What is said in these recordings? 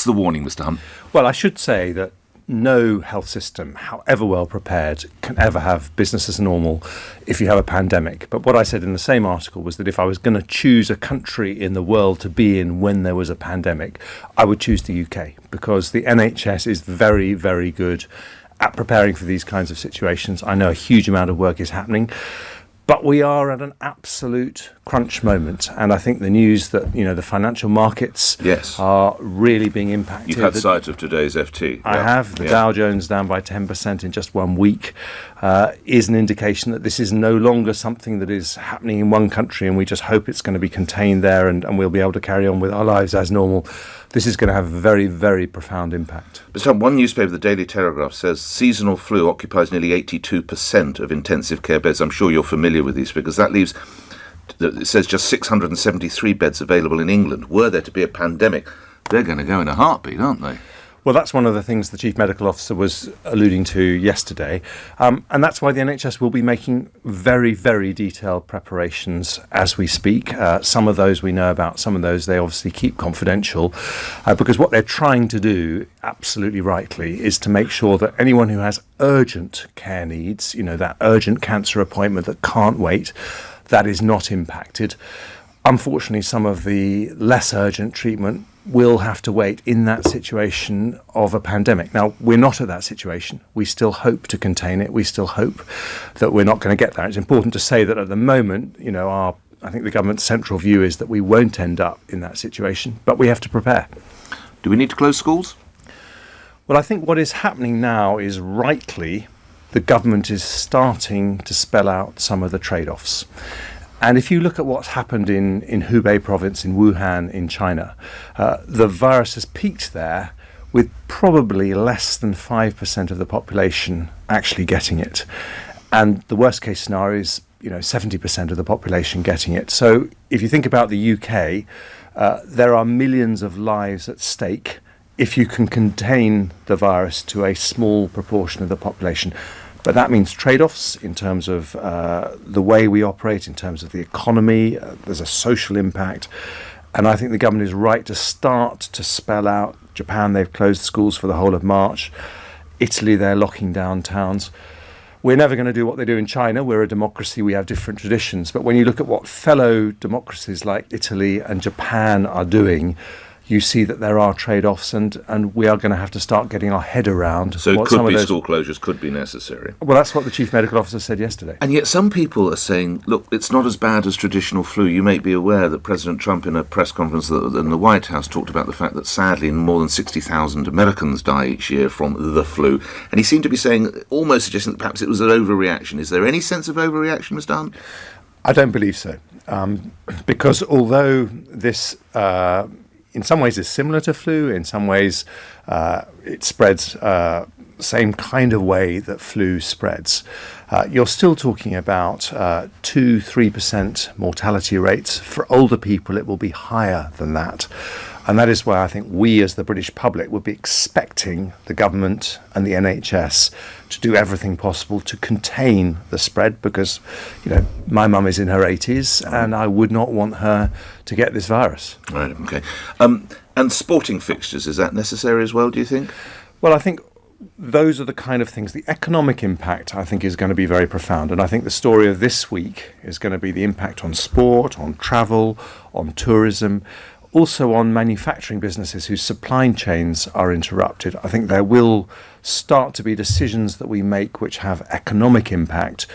What's the warning, Mr. Hunt? Well, I should say that no health system, however well prepared, can ever have business as normal if you have a pandemic. But what I said in the same article was that if I was going to choose a country in the world to be in when there was a pandemic, I would choose the UK, because the NHS is very, very good at preparing for these kinds of situations. I know a huge amount of work is happening, but we are at an absolute crunch moment, and I think the news that the financial markets are really being impacted. You've had sight of today's FT. I have. The Dow Jones down by 10% in just 1 week is an indication that this is no longer something that is happening in one country, and we just hope it's going to be contained there and we'll be able to carry on with our lives as normal. This is going to have a very, very profound impact. But one newspaper, the Daily Telegraph, says seasonal flu occupies nearly 82% of intensive care beds. I'm sure you're familiar with these figures. That leaves, it says, just 673 beds available in England. Were there to be a pandemic, they're going to go in a heartbeat, aren't they? Well, that's one of the things the Chief Medical Officer was alluding to yesterday. And that's why the NHS will be making very, very detailed preparations as we speak. Some of those we know about, some of those they obviously keep confidential, because what they're trying to do, absolutely rightly, is to make sure that anyone who has urgent care needs, that urgent cancer appointment that can't wait, that is not impacted. Unfortunately, some of the less urgent treatment will have to wait in that situation of a pandemic. Now, we're not at that situation. We still hope to contain it. We still hope that we're not going to get there. It's important to say that at the moment, I think the government's central view is that we won't end up in that situation, but we have to prepare. Do we need to close schools? Well, I think what is happening now is, rightly, the government is starting to spell out some of the trade-offs. And if you look at what's happened in Hubei province, in Wuhan, in China, the virus has peaked there with probably less than 5% of the population actually getting it. And the worst case scenario is, 70% of the population getting it. So if you think about the UK, there are millions of lives at stake if you can contain the virus to a small proportion of the population. But that means trade-offs in terms of the way we operate, in terms of the economy. There's a social impact. And I think the government is right to start to spell out. Japan, they've closed schools for the whole of March. Italy, they're locking down towns. We're never going to do what they do in China. We're a democracy. We have different traditions. But when you look at what fellow democracies like Italy and Japan are doing, you see that there are trade-offs, and we are going to have to start getting our head around. So it could be school closures could be necessary. Well, that's what the Chief Medical Officer said yesterday. And yet some people are saying, look, it's not as bad as traditional flu. You may be aware that President Trump, in a press conference in the White House, talked about the fact that sadly more than 60,000 Americans die each year from the flu. And he seemed to be saying, almost suggesting that perhaps it was an overreaction. Is there any sense of overreaction, Mr. Hunt? I don't believe so. Because although this in some ways is similar to flu, in some ways it spreads same kind of way that flu spreads. You're still talking about 2-3% mortality rates. For older people, it will be higher than that. And that is why I think we as the British public would be expecting the government and the NHS to do everything possible to contain the spread, because, my mum is in her 80s and I would not want her to get this virus. Right, okay. And sporting fixtures, is that necessary as well, do you think? Well, I think those are the kind of things. The economic impact, I think, is going to be very profound. And I think the story of this week is going to be the impact on sport, on travel, on tourism, also on manufacturing businesses whose supply chains are interrupted. I think there will start to be decisions that we make which have economic impact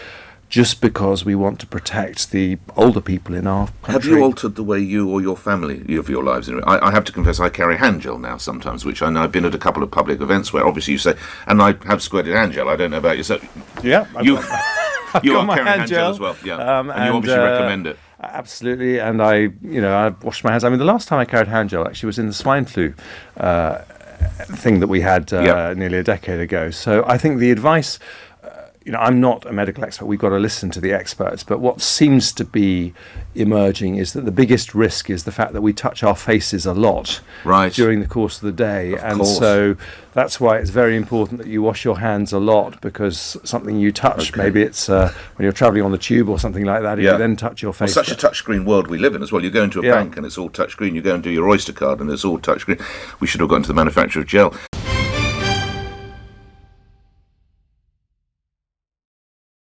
just because we want to protect the older people in our country. Have you altered the way you or your family live your lives? I have to confess I carry hand gel now sometimes, which I know I've been at a couple of public events where obviously you say, and I have squirted hand gel. I don't know about yourself. Yeah. You are carrying hand gel as well. Yeah. And you obviously recommend it. Absolutely, and I washed my hands. I mean, the last time I carried hand gel actually was in the swine flu thing that we had nearly a decade ago. So I think the advice, I'm not a medical expert. We've got to listen to the experts. But what seems to be emerging is that the biggest risk is the fact that we touch our faces a lot during the course of the day. So that's why it's very important that you wash your hands a lot, because something you touch, maybe it's when you're travelling on the tube or something like that, if you then touch your face. Well, such a touchscreen world we live in as well. You go into a bank and it's all touchscreen. You go and do your Oyster card and it's all touchscreen. We should have gone to the manufacturer of gel.